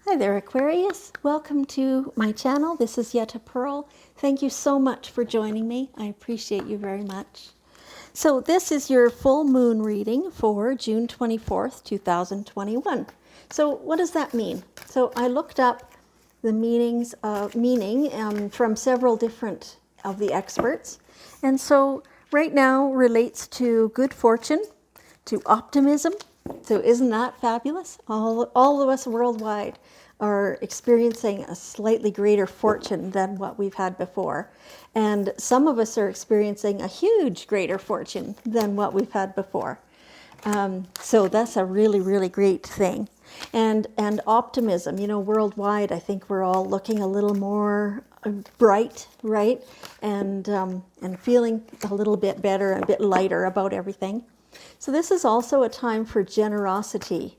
Hi there, Aquarius. Welcome to my channel. This is Yetta Pearl. Thank you so much for joining me. I appreciate you very much. So this is your full moon reading for June 24th, 2021. So what does that mean? So I looked up the meaning from several different of the experts. And so right now relates to good fortune, to optimism. So isn't that fabulous? All of us worldwide are experiencing a slightly greater fortune than what we've had before. And some of us are experiencing a huge greater fortune than what we've had before. So that's a really, really great thing. And optimism, worldwide, I think we're all looking a little more bright, right? And feeling a little bit better, a bit lighter about everything. So this is also a time for generosity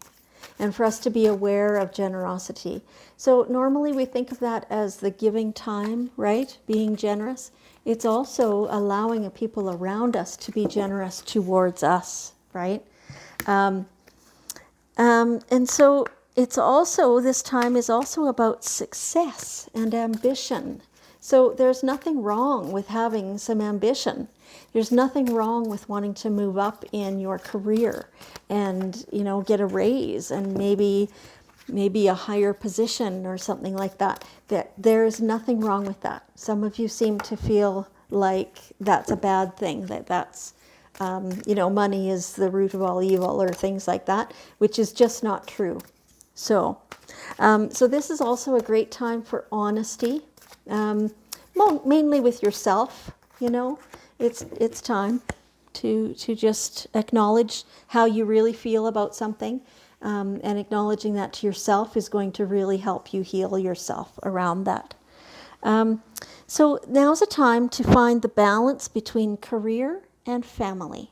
and for us to be aware of generosity. So normally we think of that as the giving time, right? Being generous. It's also allowing people around us to be generous towards us, right? And so it's also, this time is also about success and ambition. So there's nothing wrong with having some ambition. There's nothing wrong with wanting to move up in your career and, get a raise and maybe a higher position or something like that. There's nothing wrong with that. Some of you seem to feel like that's a bad thing, that's money is the root of all evil or things like that, which is just not true. So this is also a great time for honesty, mainly with yourself. It's time to just acknowledge how you really feel about something, and acknowledging that to yourself is going to really help you heal yourself around that. So now's a time to find the balance between career and family.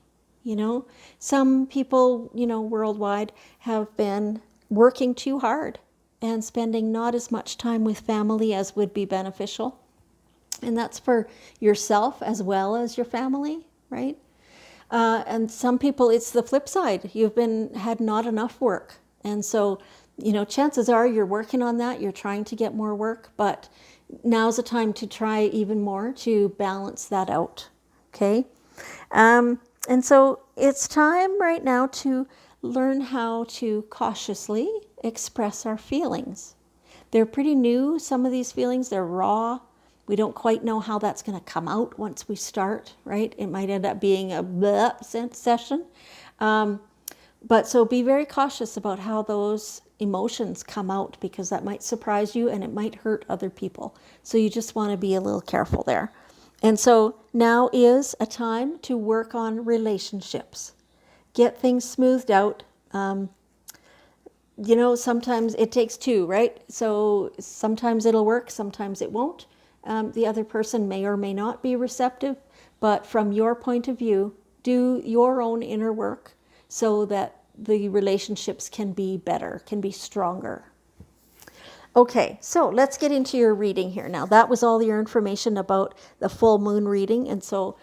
Some people, worldwide have been working too hard and spending not as much time with family as would be beneficial. And that's for yourself as well as your family, right? And some people, it's the flip side. You've had not enough work. And so, chances are you're working on that. You're trying to get more work, but now's the time to try even more to balance that out, okay? And so it's time right now to learn how to cautiously express our feelings. They're pretty new, some of these feelings. They're raw. We don't quite know how that's going to come out once we start, right? It might end up being a blah session. But so be very cautious about how those emotions come out, because that might surprise you and it might hurt other people. So you just want to be a little careful there. And so now is a time to work on relationships. Get things smoothed out. Sometimes it takes two, right? So sometimes it'll work, sometimes it won't. The other person may or may not be receptive, but from your point of view, do your own inner work so that the relationships can be better, can be stronger. Okay, so let's get into your reading here now. That was all your information about the full moon reading, and so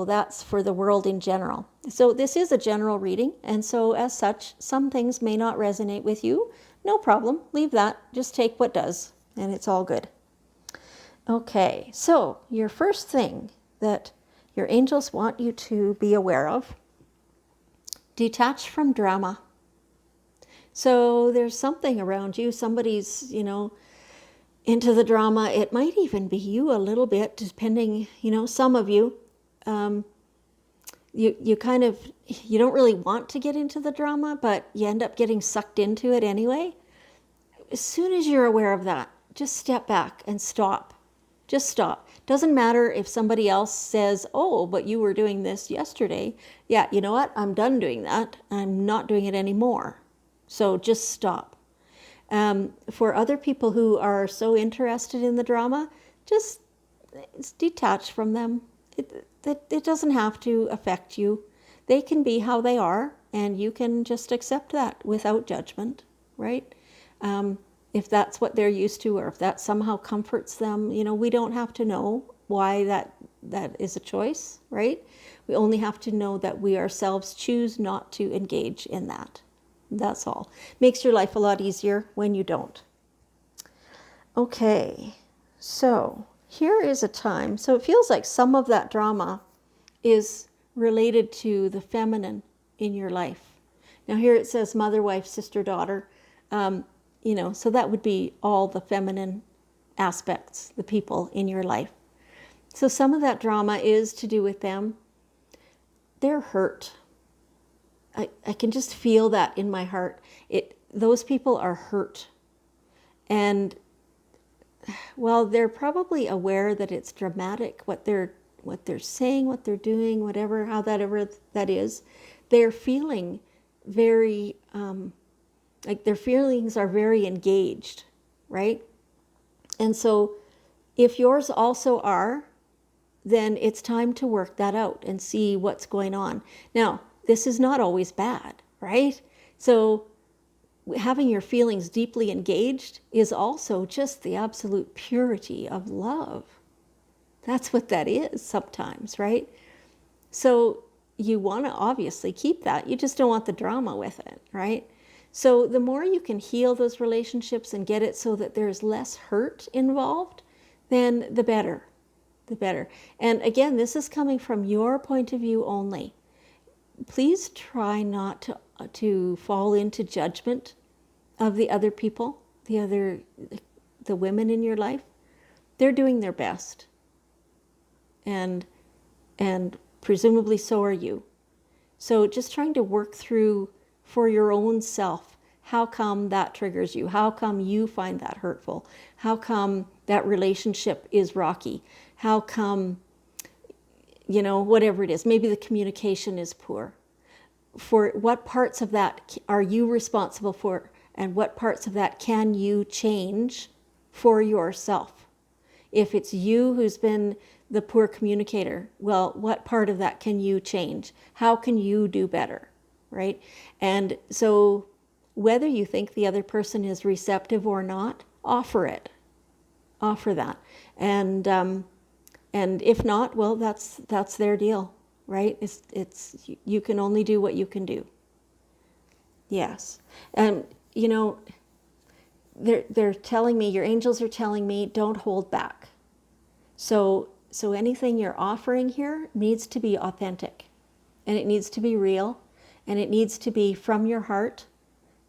that's for the world in general. So this is a general reading, and so as such, some things may not resonate with you. No problem, leave that. Just take what does, and it's all good. Okay, so your first thing that your angels want you to be aware of: detach from drama. So there's something around you, somebody's, into the drama. It might even be you a little bit, depending, some of you, you don't really want to get into the drama, but you end up getting sucked into it anyway. As soon as you're aware of that, just step back and stop. Just stop. Doesn't matter if somebody else says, oh, but you were doing this yesterday. Yeah, you know what? I'm done doing that. I'm not doing it anymore. So just stop. For other people who are so interested in the drama, just detach from them. It doesn't have to affect you. They can be how they are, and you can just accept that without judgment, right? If that's what they're used to, or if that somehow comforts them, we don't have to know why that is a choice, right? We only have to know that we ourselves choose not to engage in that. That's all. Makes your life a lot easier when you don't. Okay, so here is a time. So it feels like some of that drama is related to the feminine in your life. Now here it says mother, wife, sister, daughter. So that would be all the feminine aspects, the people in your life. So some of that drama is to do with them. They're hurt. I can just feel that in my heart. Those people are hurt. And well, they're probably aware that it's dramatic, what they're saying, what they're doing, whatever, that is. They're feeling very, like their feelings are very engaged, right? And so if yours also are, then it's time to work that out and see what's going on. Now, this is not always bad, right? So having your feelings deeply engaged is also just the absolute purity of love. That's what that is sometimes, right? So you want to obviously keep that. You just don't want the drama with it, right? So the more you can heal those relationships and get it so that there's less hurt involved, then the better. The better. And again, this is coming from your point of view only. Please try not to fall into judgment of the other people, the women in your life. They're doing their best. And presumably so are you. So just trying to work through for your own self, how come that triggers you? How come you find that hurtful? How come that relationship is rocky? How come, whatever it is, maybe the communication is poor. For what parts of that are you responsible for, and what parts of that can you change for yourself? If it's you who's been the poor communicator, well, what part of that can you change? How can you do better, right? And so whether you think the other person is receptive or not, offer it. Offer that. And if not, well, that's their deal, right? It's you can only do what you can do. Yes. And they're telling me, your angels are telling me, don't hold back. So anything you're offering here needs to be authentic, and it needs to be real, and it needs to be from your heart.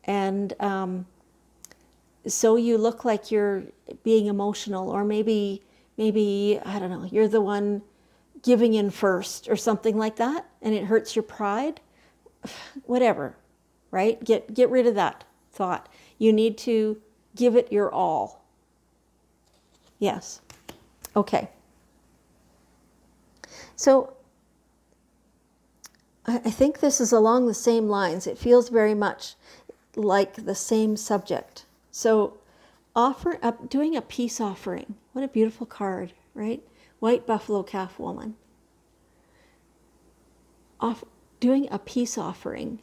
And so you look like you're being emotional, or maybe I don't know, you're the one giving in first or something like that, and it hurts your pride. Whatever, right? Get rid of that thought. You need to give it your all. Yes. Okay. So I think this is along the same lines. It feels very much like the same subject. So doing a peace offering. What a beautiful card, right? White buffalo calf woman. Doing a peace offering.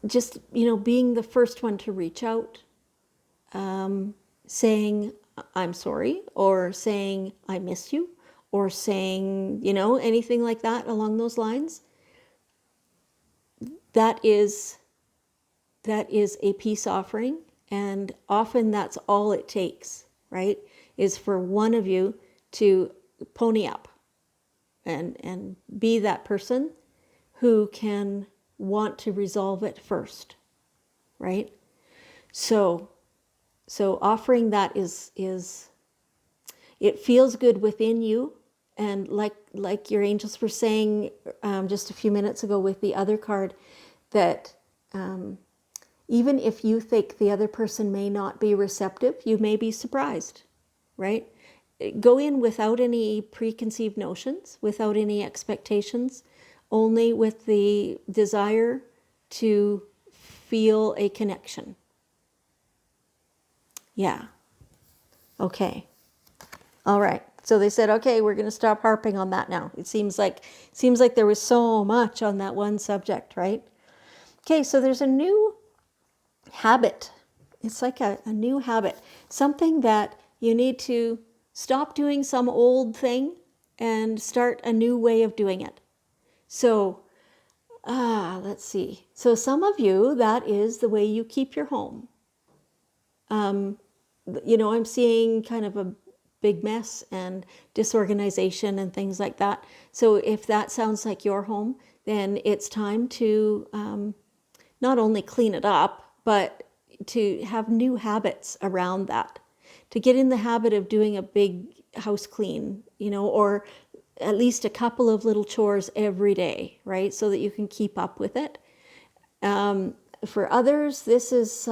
Just, being the first one to reach out. Saying, I'm sorry, or saying, I miss you, or saying, anything like that along those lines. That is a peace offering, and often that's all it takes, right? Is for one of you to pony up and be that person who can want to resolve it first, right? So offering that is it feels good within you, and like your angels were saying just a few minutes ago with the other card, that even if you think the other person may not be receptive, you may be surprised, right? Go in without any preconceived notions, without any expectations, only with the desire to feel a connection. Yeah. Okay. All right. So they said, okay, we're going to stop harping on that now. It seems like there was so much on that one subject, right? Okay, so there's a new habit. It's like a new habit, something that you need to stop doing some old thing and start a new way of doing it. So, let's see. So some of you, that is the way you keep your home. I'm seeing kind of a big mess and disorganization and things like that. So if that sounds like your home, then it's time to not only clean it up, but to have new habits around that, to get in the habit of doing a big house clean, or at least a couple of little chores every day, right? So that you can keep up with it. For others, this is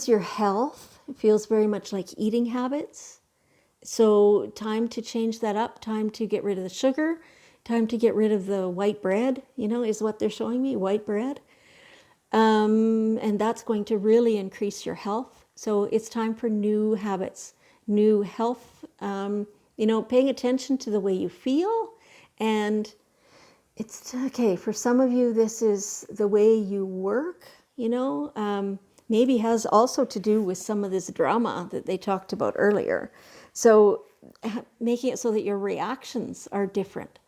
your health. It feels very much like eating habits. So time to change that up, time to get rid of the sugar, time to get rid of the white bread, is what they're showing me, white bread. And that's going to really increase your health. So it's time for new habits, new health, paying attention to the way you feel. And it's okay. For some of you, this is the way you work, maybe has also to do with some of this drama that they talked about earlier. So making it so that your reactions are different.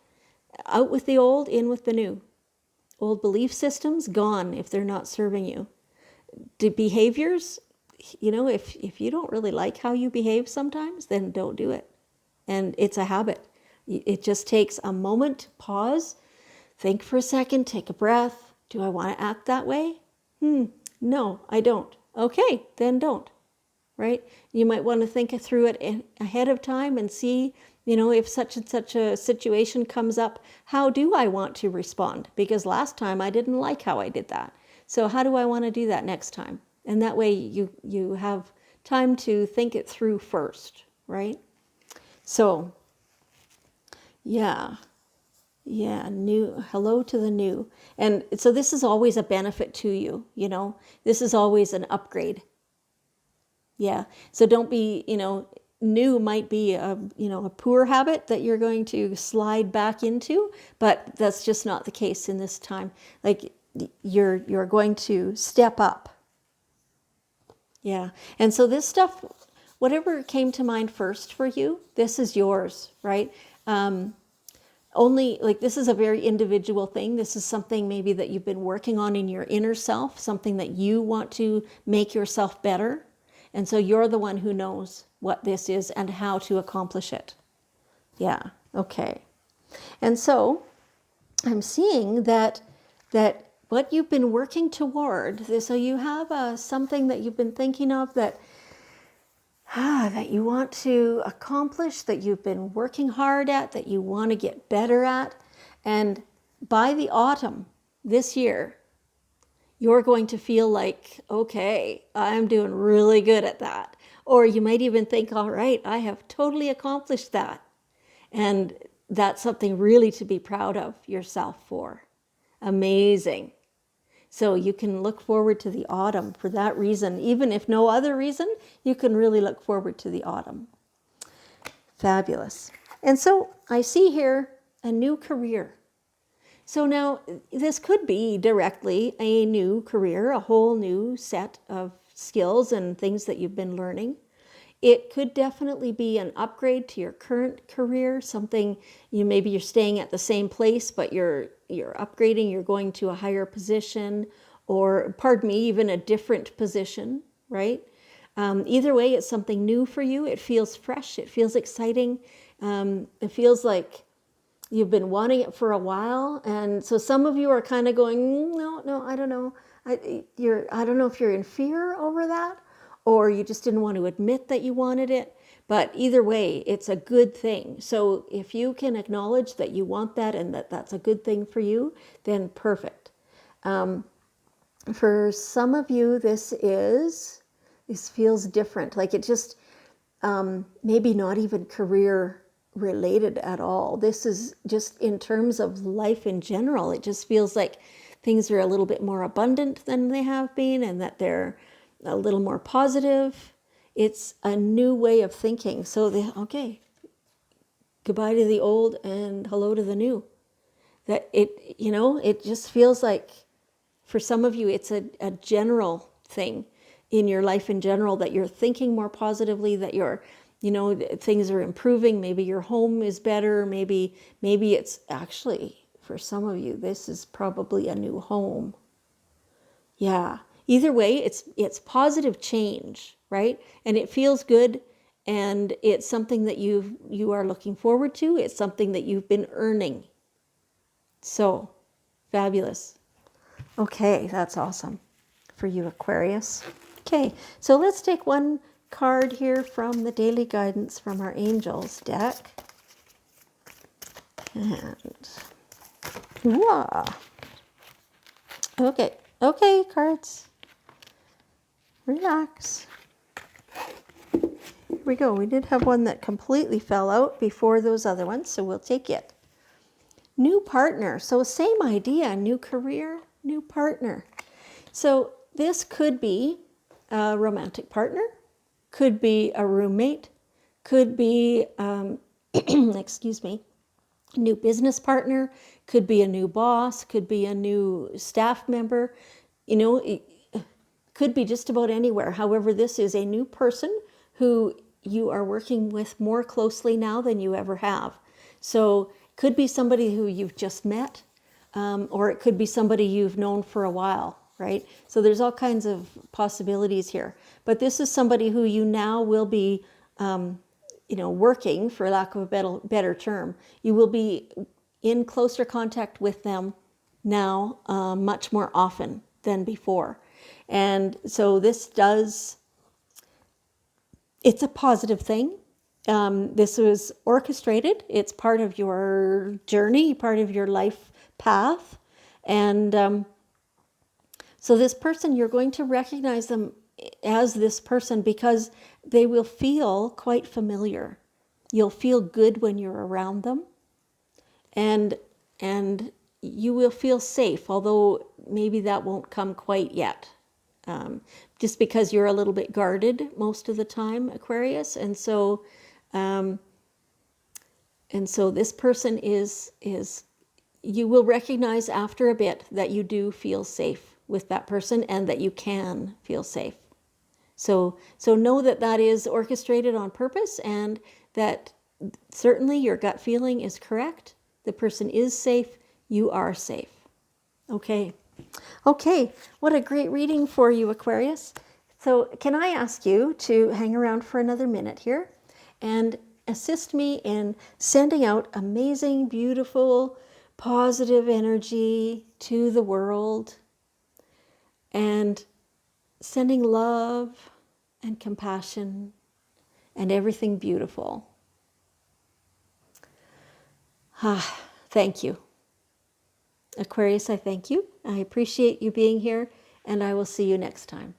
Out with the old, in with the new. Old belief systems, gone if they're not serving you. The behaviors, if you don't really like how you behave sometimes, then don't do it. And it's a habit. It just takes a moment, pause, think for a second, take a breath. Do I want to act that way? No, I don't. Okay, then don't. Right? You might want to think through it ahead of time and see, if such and such a situation comes up, how do I want to respond? Because last time I didn't like how I did that. So how do I want to do that next time? And that way you have time to think it through first, right? So, yeah, hello to the new. And so this is always a benefit to you, this is always an upgrade. Yeah. So don't be, new might be a poor habit that you're going to slide back into, but that's just not the case in this time. Like you're going to step up. Yeah. And so this stuff, whatever came to mind first for you, this is yours, right? Only like this is a very individual thing. This is something maybe that you've been working on in your inner self, something that you want to make yourself better. And so you're the one who knows what this is and how to accomplish it. Yeah, okay. And so I'm seeing that what you've been working toward, so you have something that you've been thinking of that you want to accomplish, that you've been working hard at, that you want to get better at. And by the autumn this year, you're going to feel like, okay, I'm doing really good at that. Or you might even think, all right, I have totally accomplished that. And that's something really to be proud of yourself for. Amazing. So you can look forward to the autumn for that reason. Even if no other reason, you can really look forward to the autumn. Fabulous. And so I see here a new career. So now this could be directly a new career, a whole new set of skills and things that you've been learning. It could definitely be an upgrade to your current career, something, maybe you're staying at the same place, but you're upgrading, you're going to a higher position, or even a different position, right? Either way, it's something new for you. It feels fresh, it feels exciting, it feels like you've been wanting it for a while. And so some of you are kind of going, no, I don't know. I don't know if you're in fear over that, or you just didn't want to admit that you wanted it. But either way, it's a good thing. So if you can acknowledge that you want that and that that's a good thing for you, then perfect. For some of you, this feels different. Like it just, maybe not even career related at all. This is just in terms of life in general. It just feels like things are a little bit more abundant than they have been, and that they're a little more positive. It's a new way of thinking. So okay, goodbye to the old and hello to the new. That it just feels like for some of you, it's a general thing in your life in general, that you're thinking more positively, that you're, things are improving. Maybe your home is better. Maybe it's actually, for some of you, this is probably a new home. Yeah. either way, it's positive change, right? And it feels good, and it's something that you are looking forward to. It's something that you've been earning. So, fabulous. Okay, that's awesome for you, Aquarius. Okay, so let's take one card here from the daily guidance from our angels deck. And wow. Okay, cards. Relax. Here we go. We did have one that completely fell out before those other ones, so we'll take it. New partner. So same idea, new career, new partner. So this could be a romantic partner, could be a roommate, could be, excuse me, new business partner, could be a new boss, could be a new staff member, it could be just about anywhere. However, this is a new person who you are working with more closely now than you ever have. So could be somebody who you've just met, or it could be somebody you've known for a while, right? So there's all kinds of possibilities here. But this is somebody who you now will be, working, for lack of a better term. You will be in closer contact with them now, much more often than before. And so it's a positive thing. This was orchestrated. It's part of your journey, part of your life path. And so this person, you're going to recognize them as this person because they will feel quite familiar. You'll feel good when you're around them. And you will feel safe, although maybe that won't come quite yet. Just because you're a little bit guarded most of the time, Aquarius. And so this person is you will recognize after a bit that you do feel safe with that person and that you can feel safe. So know that is orchestrated on purpose, and that certainly your gut feeling is correct. The person is safe. You are safe. Okay. What a great reading for you, Aquarius. So can I ask you to hang around for another minute here and assist me in sending out amazing, beautiful, positive energy to the world, and sending love and compassion and everything beautiful. Thank you. Aquarius, I thank you. I appreciate you being here, and I will see you next time.